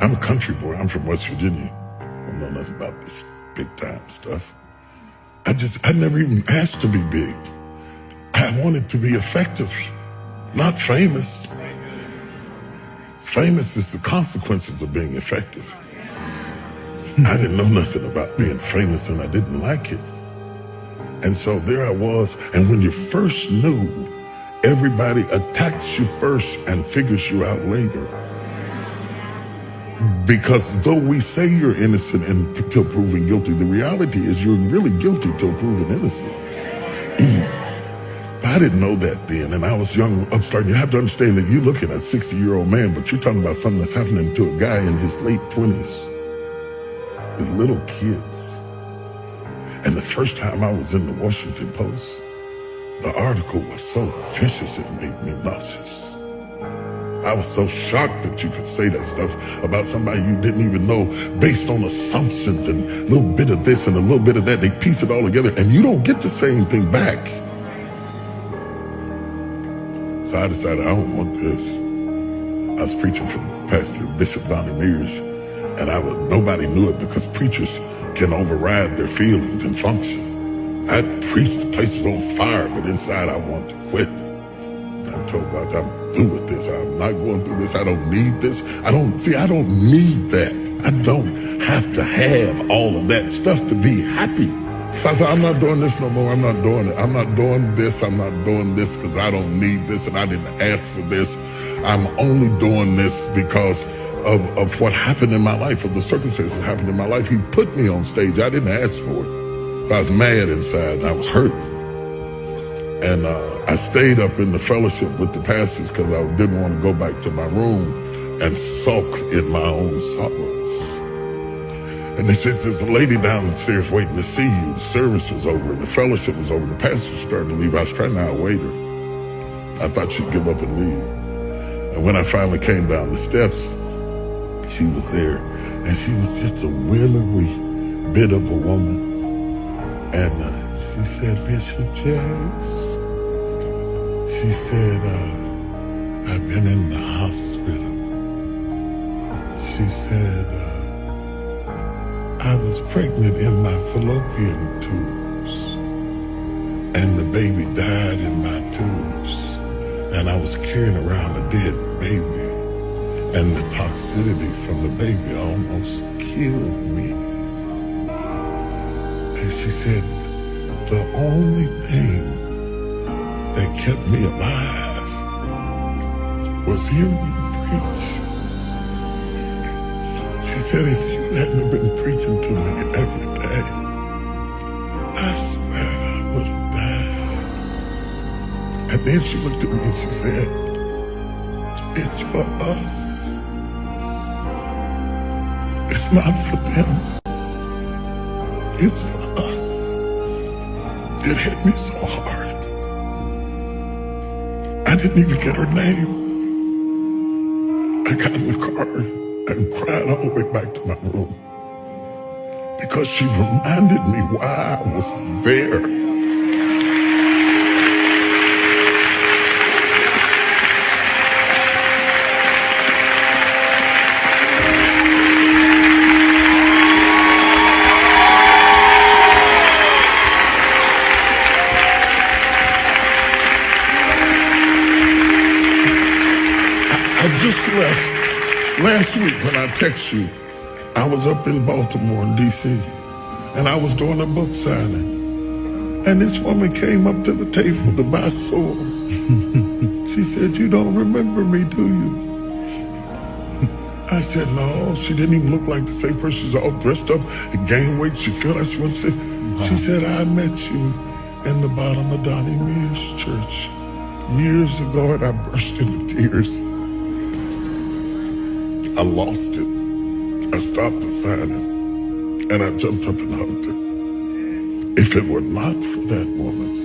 I'm a country boy. I'm from West Virginia. I don't know nothing about this big time stuff. I never even asked to be big. I wanted to be effective, not famous. Famous is the consequences of being effective. I didn't know nothing about being famous, and I didn't like it. And so there I was, and when you first knew, everybody attacks you first and figures you out later. Because though we say you're innocent until proven guilty, the reality is you're really guilty till proven innocent. I didn't know that then, and I was young, upstart. You have to understand that you're looking at a 60-year-old man, but you're talking about something that's happening to a guy in his late 20s. His little kids. And the first time I was in the Washington Post, the article was so vicious it made me nauseous. I was so shocked that you could say that stuff about somebody you didn't even know based on assumptions and a little bit of this and a little bit of that. They piece it all together and you don't get the same thing back. So I decided I don't want this. I was preaching for Pastor Bishop Donnie Mears, and nobody knew it because preachers can override their feelings and function. I preached, the place was on fire, but inside I wanted to quit. I told God, I'm through with this. I'm not going through this. I don't need this. I don't need that. I don't have to have all of that stuff to be happy. So I said, I'm not doing this no more. I'm not doing it. I'm not doing this. I'm not doing this because I don't need this and I didn't ask for this. I'm only doing this because of what happened in my life, of the circumstances that happened in my life. He put me on stage. I didn't ask for it. So I was mad inside and I was hurt. And I stayed up in the fellowship with the pastors because I didn't want to go back to my room and sulk in my own sorrows. And they said, there's a lady downstairs waiting to see you. The service was over and the fellowship was over. The pastor started to leave. I was trying to outwait her. I thought she'd give up and leave. And when I finally came down the steps, she was there. And she was just a willowy bit of a woman. And she said, Bishop Jakes, she said, I've been in the hospital. She said, I was pregnant in my fallopian tubes, and the baby died in my tubes, and I was carrying around a dead baby, and the toxicity from the baby almost killed me. And she said, the only thing that kept me alive was hearing you preach. She said, if you hadn't been preaching to me every day, I swear I would have died. And then she looked at me and she said, it's for us. It's not for them. It's for us. It hit me so hard. I didn't even get her name. I got in the car and cried all the way back to my room because she reminded me why I was there. I just left last week when I text you. I was up in Baltimore in D.C. and I was doing a book signing. And this woman came up to the table to buy sword. She said, you don't remember me, do you? I said, no. She didn't even look like the same person. She's all dressed up and gained weight. She felt like she wanted to say. She said, I met you in the bottom of Donnie Mears Church years ago, and I burst into tears. I lost it. I stopped the signing, and I jumped up and hugged her. If it were not for that woman,